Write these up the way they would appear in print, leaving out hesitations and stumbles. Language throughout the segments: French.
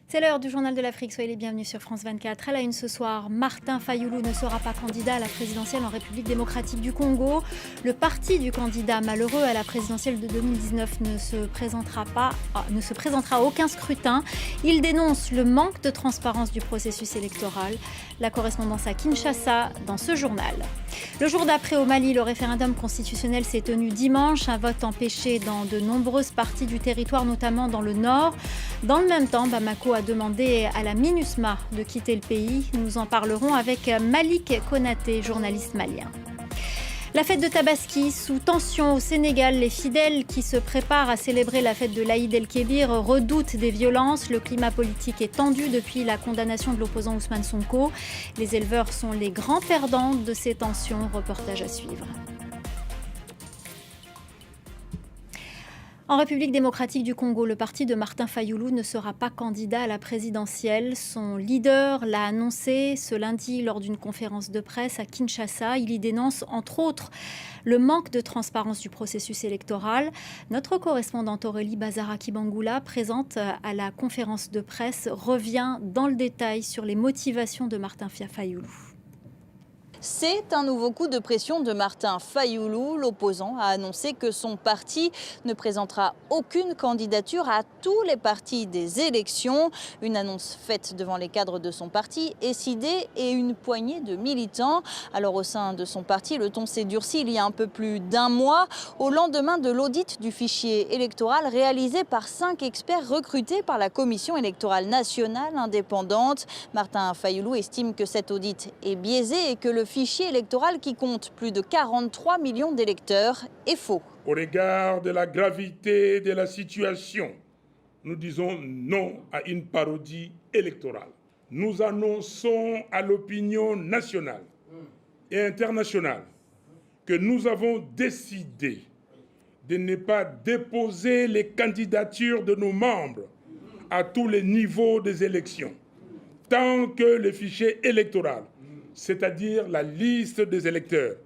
C'est l'heure du journal de l'Afrique, soyez les bienvenus sur France 24. À la une ce soir, Martin Fayulu ne sera pas candidat à la présidentielle en République démocratique du Congo. Le parti du candidat malheureux à la présidentielle de 2019 ne se présentera à aucun scrutin. Il dénonce le manque de transparence du processus électoral. La correspondance à Kinshasa dans ce journal. Le jour d'après au Mali, le référendum constitutionnel s'est tenu dimanche. Un vote empêché dans de nombreuses parties du territoire, notamment dans le nord. Dans le même temps, Bamako a demandé à la MINUSMA de quitter le pays. Nous en parlerons avec Malik Konaté, journaliste malien. La fête de Tabaski sous tension au Sénégal. Les fidèles qui se préparent à célébrer la fête de l'Aïd el-Kébir redoutent des violences. Le climat politique est tendu depuis la condamnation de l'opposant Ousmane Sonko. Les éleveurs sont les grands perdants de ces tensions. Reportage à suivre. En République démocratique du Congo, le parti de Martin Fayulu ne sera pas candidat à la présidentielle. Son leader l'a annoncé ce lundi lors d'une conférence de presse à Kinshasa. Il y dénonce entre autres le manque de transparence du processus électoral. Notre correspondante Aurélie Bazara-Kibangula, présente à la conférence de presse, revient dans le détail sur les motivations de Martin Fayulu. C'est un nouveau coup de pression de Martin Fayulu. L'opposant a annoncé que son parti ne présentera aucune candidature à tous les partis des élections. Une annonce faite devant les cadres de son parti, Essidé et une poignée de militants. Alors au sein de son parti, le ton s'est durci il y a un peu plus d'un mois, au lendemain de l'audit du fichier électoral réalisé par 5 experts recrutés par la Commission électorale nationale indépendante. Martin Fayulu estime que cet audit est biaisé et que le fichier électoral qui compte plus de 43 millions d'électeurs est faux. Au regard de la gravité de la situation, nous disons non à une parodie électorale. Nous annonçons à l'opinion nationale et internationale que nous avons décidé de ne pas déposer les candidatures de nos membres à tous les niveaux des élections, tant que le fichier électoral, c'est-à-dire la liste des électeurs,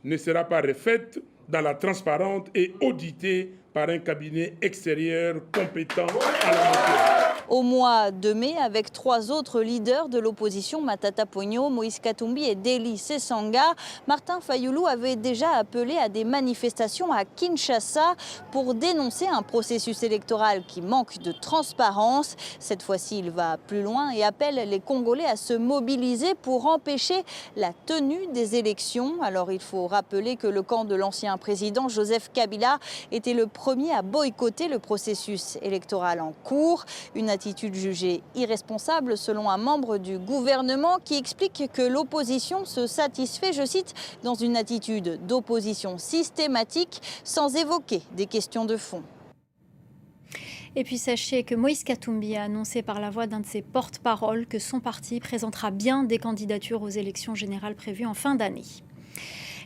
ne sera pas refaite dans la transparence et auditée par un cabinet extérieur compétent à la matière. Au mois de mai, avec 3 autres leaders de l'opposition, Matata Ponyo, Moïse Katumbi et Deli Sesanga, Martin Fayulu avait déjà appelé à des manifestations à Kinshasa pour dénoncer un processus électoral qui manque de transparence. Cette fois-ci, il va plus loin et appelle les Congolais à se mobiliser pour empêcher la tenue des élections. Alors il faut rappeler que le camp de l'ancien président Joseph Kabila était le premier à boycotter le processus électoral en cours. Une attitude jugée irresponsable selon un membre du gouvernement qui explique que l'opposition se satisfait, je cite, dans une attitude d'opposition systématique sans évoquer des questions de fond. Et puis sachez que Moïse Katumbi a annoncé par la voix d'un de ses porte-parole que son parti présentera bien des candidatures aux élections générales prévues en fin d'année.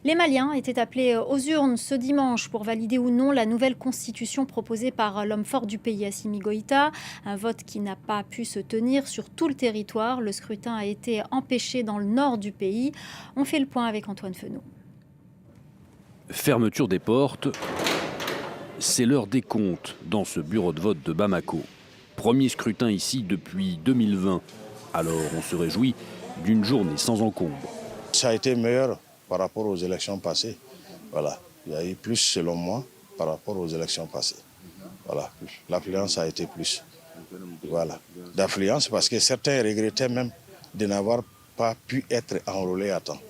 Les Maliens étaient appelés aux urnes ce dimanche pour valider ou non la nouvelle constitution proposée par l'homme fort du pays, Assimi Goïta. Un vote qui n'a pas pu se tenir sur tout le territoire. Le scrutin a été empêché dans le nord du pays. On fait le point avec Antoine Fenot. Fermeture des portes, c'est l'heure des comptes dans ce bureau de vote de Bamako. Premier scrutin ici depuis 2020. Alors on se réjouit d'une journée sans encombre. Ça a été meilleur par rapport aux élections passées. Voilà. Il y a eu plus, selon moi, par rapport aux élections passées. Voilà. L'affluence a été plus. Voilà. D'affluence parce que certains regrettaient même de n'avoir pas pu être enrôlés à temps.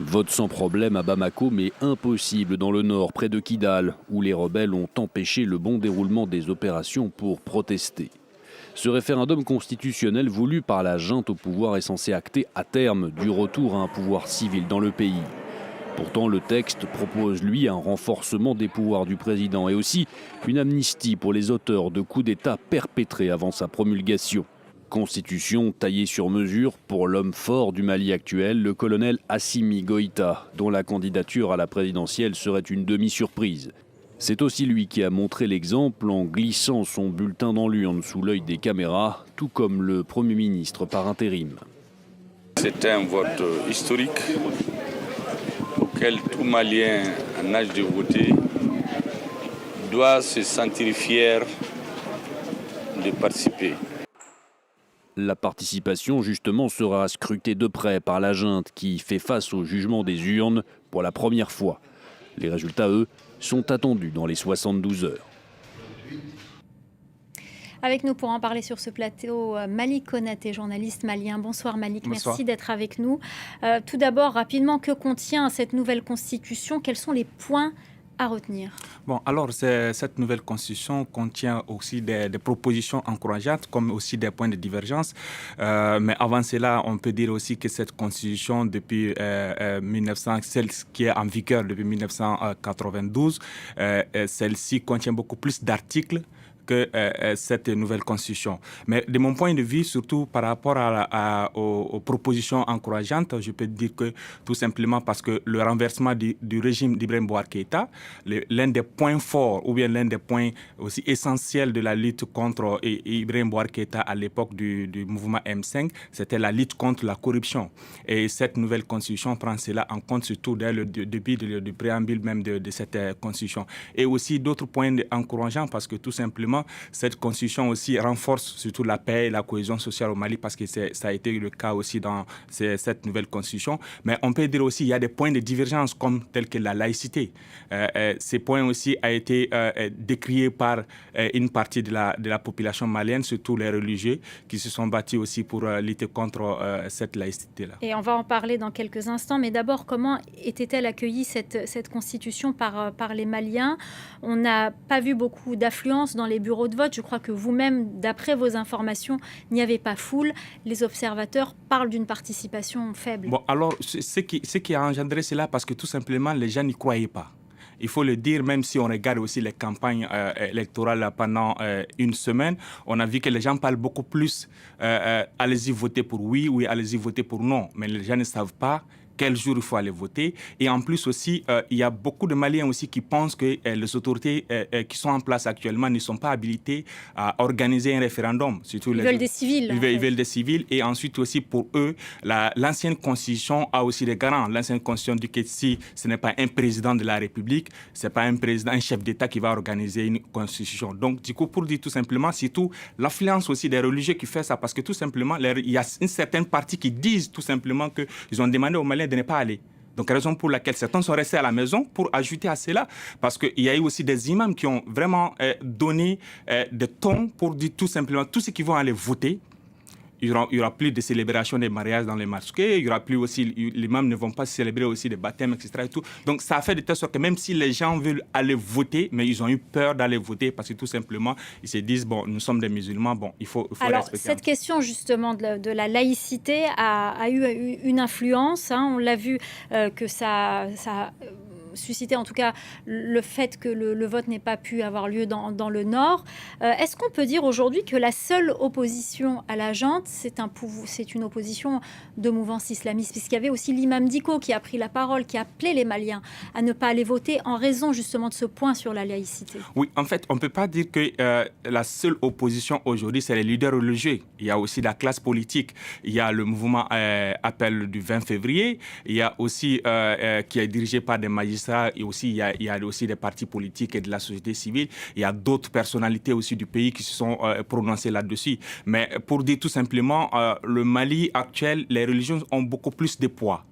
Vote sans problème à Bamako, mais impossible dans le nord, près de Kidal, où les rebelles ont empêché le bon déroulement des opérations pour protester. Ce référendum constitutionnel voulu par la junte au pouvoir est censé acter à terme du retour à un pouvoir civil dans le pays. Pourtant, le texte propose, lui, un renforcement des pouvoirs du président et aussi une amnistie pour les auteurs de coups d'État perpétrés avant sa promulgation. Constitution taillée sur mesure pour l'homme fort du Mali actuel, le colonel Assimi Goïta, dont la candidature à la présidentielle serait une demi-surprise. C'est aussi lui qui a montré l'exemple en glissant son bulletin dans l'urne sous l'œil des caméras, tout comme le Premier ministre par intérim. C'est un vote historique auquel tout Malien en âge de voter doit se sentir fier de participer. La participation, justement, sera scrutée de près par la junte qui fait face au jugement des urnes pour la première fois. Les résultats, eux, sont attendus dans les 72 heures. Avec nous pour en parler sur ce plateau, Malik Konaté, journaliste malien. Bonsoir Malik, Bonsoir. Merci d'être avec nous. Tout d'abord, rapidement, que contient cette nouvelle constitution? Quels sont les points à retenir? Bon, alors cette nouvelle constitution contient aussi des propositions encourageantes, comme aussi des points de divergence. Mais avant cela, on peut dire aussi que cette constitution, depuis 1900, celle qui est en vigueur depuis 1992, celle-ci contient beaucoup plus d'articles que cette nouvelle constitution. Mais de mon point de vue, surtout par rapport aux propositions encourageantes, je peux dire que tout simplement parce que le renversement du régime d'Ibrahim Boubacar Keïta, l'un des points forts ou bien l'un des points aussi essentiels de la lutte contre Ibrahim Boubacar Keïta à l'époque du mouvement M5, c'était la lutte contre la corruption. Et cette nouvelle constitution prend cela en compte, surtout dès le début du préambule même de cette constitution. Et aussi d'autres points encourageants parce que tout simplement, cette constitution aussi renforce surtout la paix et la cohésion sociale au Mali parce que ça a été le cas aussi dans cette nouvelle constitution. Mais on peut dire aussi qu'il y a des points de divergence comme tels que la laïcité. Ces points aussi ont été décriés par une partie de la population malienne, surtout les religieux, qui se sont battus aussi pour lutter contre cette laïcité-là. Et on va en parler dans quelques instants. Mais d'abord, comment était-elle accueillie, cette constitution, par les Maliens? On n'a pas vu beaucoup d'affluence dans les bureaux de vote. Je crois que vous-même, d'après vos informations, il n'y avait pas foule. Les observateurs parlent d'une participation faible. Bon, alors, ce qui a engendré cela, parce que tout simplement, les gens n'y croyaient pas. Il faut le dire, même si on regarde aussi les campagnes électorales pendant une semaine, on a vu que les gens parlent beaucoup plus allez-y voter pour oui, oui, allez-y voter pour non. Mais les gens ne savent pas quel jour il faut aller voter. Et en plus aussi, il y a beaucoup de Maliens aussi qui pensent que les autorités qui sont en place actuellement ne sont pas habilitées à organiser un référendum. Surtout ils veulent des civils. Ils veulent des civils. Et ensuite aussi, pour eux, l'ancienne constitution a aussi des garants. L'ancienne constitution dit que si ce n'est pas un président de la République, ce n'est pas un chef d'État qui va organiser une constitution. Donc, du coup, pour dire tout simplement, c'est tout l'influence aussi des religieux qui fait ça. Parce que tout simplement, il y a une certaine partie qui disent tout simplement qu'ils ont demandé aux Maliens de ne pas aller. Donc, raison pour laquelle certains sont restés à la maison pour ajouter à cela, parce qu'il y a eu aussi des imams qui ont vraiment donné des tons pour dire tout simplement, tous ceux qui vont aller voter, il n'y aura plus de célébration des mariages dans les mosquées, il n'y aura plus aussi, les imams ne vont pas célébrer aussi des baptêmes, etc. Et tout. Donc, ça a fait de telle sorte que même si les gens veulent aller voter, mais ils ont eu peur d'aller voter parce que tout simplement, ils se disent, bon, nous sommes des musulmans, bon, il faut alors, respecter. Cette question justement de la laïcité a eu une influence. On l'a vu que ça suscité en tout cas le fait que le vote n'ait pas pu avoir lieu dans le Nord. Est-ce qu'on peut dire aujourd'hui que la seule opposition à la junte, c'est une opposition de mouvance islamiste? Puisqu'il y avait aussi l'imam Dicko qui a pris la parole, qui a appelé les Maliens à ne pas aller voter en raison justement de ce point sur la laïcité. Oui, en fait, on ne peut pas dire que la seule opposition aujourd'hui, c'est les leaders religieux. Il y a aussi la classe politique. Il y a le mouvement Appel du 20 février. Il y a aussi, qui est dirigé par des magistrats, et aussi, il y a aussi des partis politiques et de la société civile. Il y a d'autres personnalités aussi du pays qui se sont prononcées là-dessus. Mais pour dire tout simplement, le Mali actuel, les religions ont beaucoup plus de poids.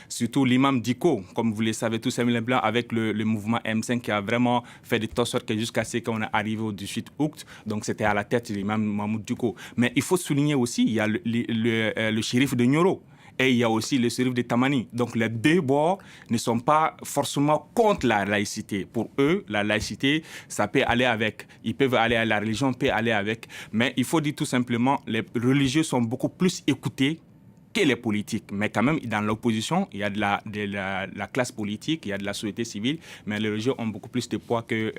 Surtout l'imam Dicko, comme vous le savez tous, Samuel Blanc, avec le mouvement M5 qui a vraiment fait de telle sorte que jusqu'à ce qu'on est arrivé au 18 août, donc c'était à la tête de l'imam Mahmoud Dicko. Mais il faut souligner aussi, il y a le shérif de Nioro. Et il y a aussi le shérif de Tamani. Donc les deux bords ne sont pas forcément contre la laïcité. Pour eux, la laïcité, ça peut aller avec. Ils peuvent aller à la religion, peut aller avec. Mais il faut dire tout simplement, les religieux sont beaucoup plus écoutés que les politiques. Mais quand même, dans l'opposition, il y a de la classe politique, il y a de la société civile, mais les religieux ont beaucoup plus de poids que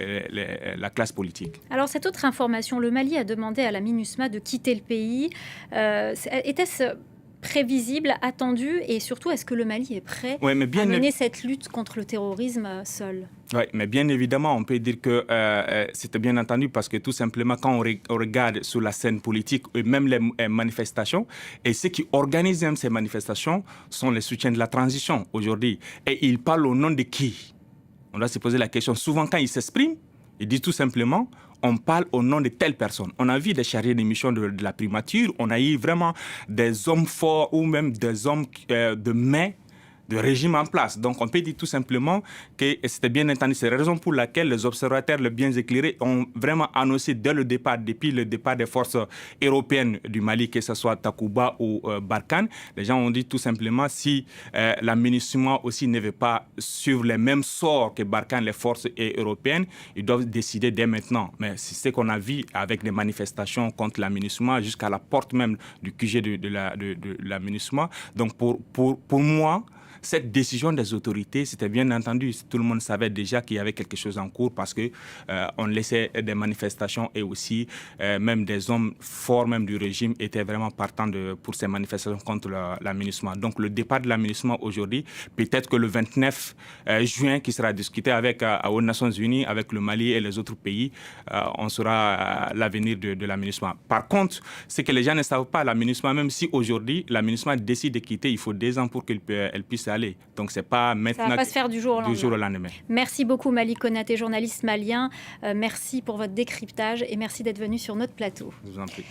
la classe politique. Alors, cette autre information, le Mali a demandé à la MINUSMA de quitter le pays. Était-ce prévisible, attendu, et surtout, est-ce que le Mali est prêt à mener cette lutte contre le terrorisme seul? Oui, mais bien évidemment, on peut dire que c'était bien entendu parce que tout simplement, quand on regarde sur la scène politique, et même les manifestations, et ceux qui organisent même ces manifestations sont les soutiens de la transition aujourd'hui. Et ils parlent au nom de qui? On doit se poser la question. Souvent, quand ils s'expriment, ils disent tout simplement, on parle au nom de telle personne. On a vu des chargés de mission de la primature, on a eu vraiment des hommes forts ou même des hommes de main de régime en place. Donc on peut dire tout simplement que c'était bien entendu. C'est la raison pour laquelle les observateurs les bien éclairés ont vraiment annoncé dès le départ, depuis le départ des forces européennes du Mali, que ce soit Takuba ou Barkhane, les gens ont dit tout simplement si la MINUSMA aussi ne veut pas suivre les mêmes sorts que Barkhane, les forces européennes, ils doivent décider dès maintenant. Mais c'est ce qu'on a vu avec les manifestations contre la MINUSMA jusqu'à la porte même du QG de la MINUSMA. Donc pour moi, cette décision des autorités, c'était bien entendu. Tout le monde savait déjà qu'il y avait quelque chose en cours parce qu'on laissait des manifestations et aussi même des hommes forts même du régime étaient vraiment partants pour ces manifestations contre la MINUSMA. Donc le départ de la MINUSMA aujourd'hui, peut-être que le 29 juin qui sera discuté aux Nations Unies, avec le Mali et les autres pays, on saura l'avenir de la MINUSMA. Par contre, ce que les gens ne savent pas, la MINUSMA, même si aujourd'hui la MINUSMA décide de quitter, il faut 2 ans pour qu'elle puisse aller. Donc, c'est pas maintenant. Ça va pas se faire du jour au lendemain. Merci beaucoup, Malik Konaté, journaliste malien. Merci pour votre décryptage et merci d'être venu sur notre plateau. Je vous en prie.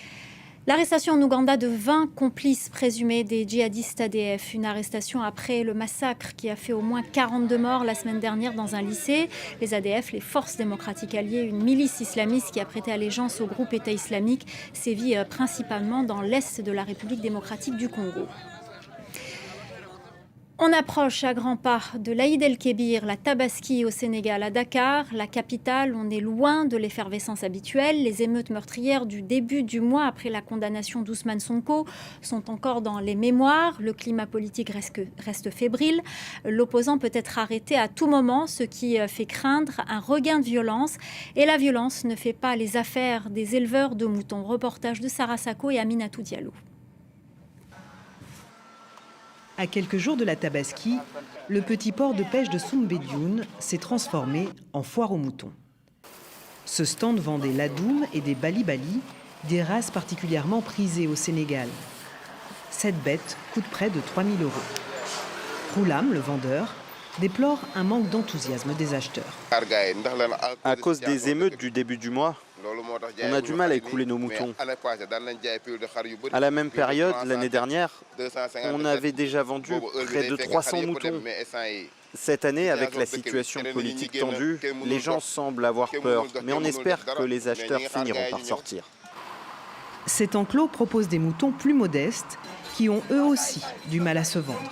L'arrestation en Ouganda de 20 complices présumés des djihadistes ADF. Une arrestation après le massacre qui a fait au moins 42 morts la semaine dernière dans un lycée. Les ADF, les forces démocratiques alliées, une milice islamiste qui a prêté allégeance au groupe État islamique, sévit principalement dans l'est de la République démocratique du Congo. On approche à grands pas de l'Aïd el-Kébir, la Tabaski au Sénégal, à Dakar, la capitale. On est loin de l'effervescence habituelle. Les émeutes meurtrières du début du mois après la condamnation d'Ousmane Sonko sont encore dans les mémoires. Le climat politique reste fébrile. L'opposant peut être arrêté à tout moment, ce qui fait craindre un regain de violence. Et la violence ne fait pas les affaires des éleveurs de moutons. Reportage de Sarah Sako et Aminatou Diallo. À quelques jours de la Tabaski, le petit port de pêche de Soumbédioune s'est transformé en foire aux moutons. Ce stand vend des ladoum et des bali-bali, des races particulièrement prisées au Sénégal. Cette bête coûte près de 3 000 €. Roulam, le vendeur, déplore un manque d'enthousiasme des acheteurs. À cause des émeutes du début du mois, on a du mal à écouler nos moutons. À la même période, l'année dernière, on avait déjà vendu près de 300 moutons. Cette année, avec la situation politique tendue, les gens semblent avoir peur, mais on espère que les acheteurs finiront par sortir. Cet enclos propose des moutons plus modestes qui ont eux aussi du mal à se vendre.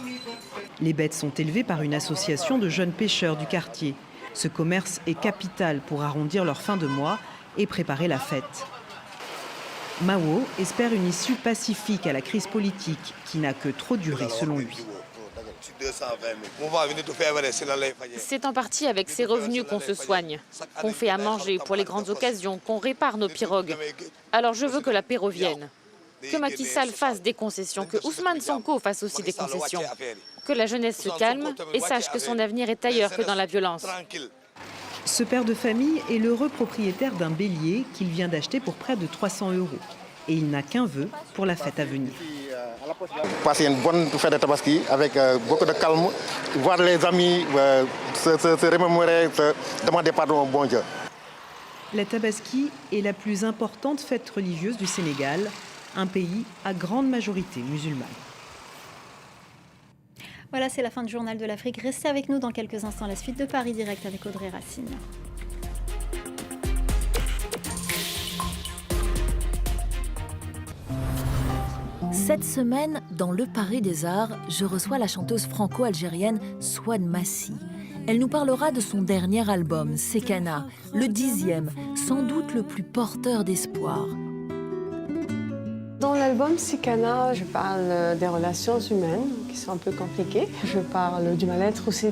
Les bêtes sont élevées par une association de jeunes pêcheurs du quartier. Ce commerce est capital pour arrondir leur fin de mois et préparer la fête. Mao espère une issue pacifique à la crise politique qui n'a que trop duré selon lui. C'est en partie avec ces revenus qu'on se soigne, qu'on fait à manger pour les grandes occasions, qu'on répare nos pirogues. Alors je veux que la paix revienne, que Macky Sall fasse des concessions, que Ousmane Sonko fasse aussi des concessions, que la jeunesse se calme et sache que son avenir est ailleurs que dans la violence. Ce père de famille est l'heureux propriétaire d'un bélier qu'il vient d'acheter pour près de 300 €. Et il n'a qu'un vœu pour la fête à venir. Passer une bonne fête de Tabaski avec beaucoup de calme, voir les amis, se remémorer, se demander pardon au bon Dieu. La Tabaski est la plus importante fête religieuse du Sénégal, un pays à grande majorité musulmane. Voilà, c'est la fin du Journal de l'Afrique. Restez avec nous dans quelques instants, la suite de Paris Direct avec Audrey Racine. Cette semaine, dans Le Paris des Arts, je reçois la chanteuse franco-algérienne Souad Massi. Elle nous parlera de son dernier album, Sekana, le 10e, sans doute le plus porteur d'espoir. Dans l'album Sekana, je parle des relations humaines qui sont un peu compliquées. Je parle du mal-être aussi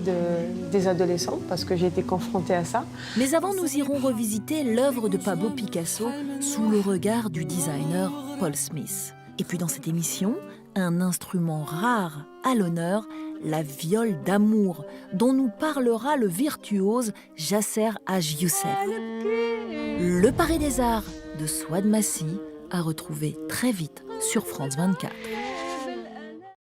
des adolescents parce que j'ai été confrontée à ça. Mais avant, nous irons revisiter l'œuvre de Pablo Picasso sous le regard du designer Paul Smith. Et puis dans cette émission, un instrument rare à l'honneur, la viole d'amour, dont nous parlera le virtuose Jasser Haj Youssef. Le Paris des Arts de Souad Massi, à retrouver très vite sur France 24.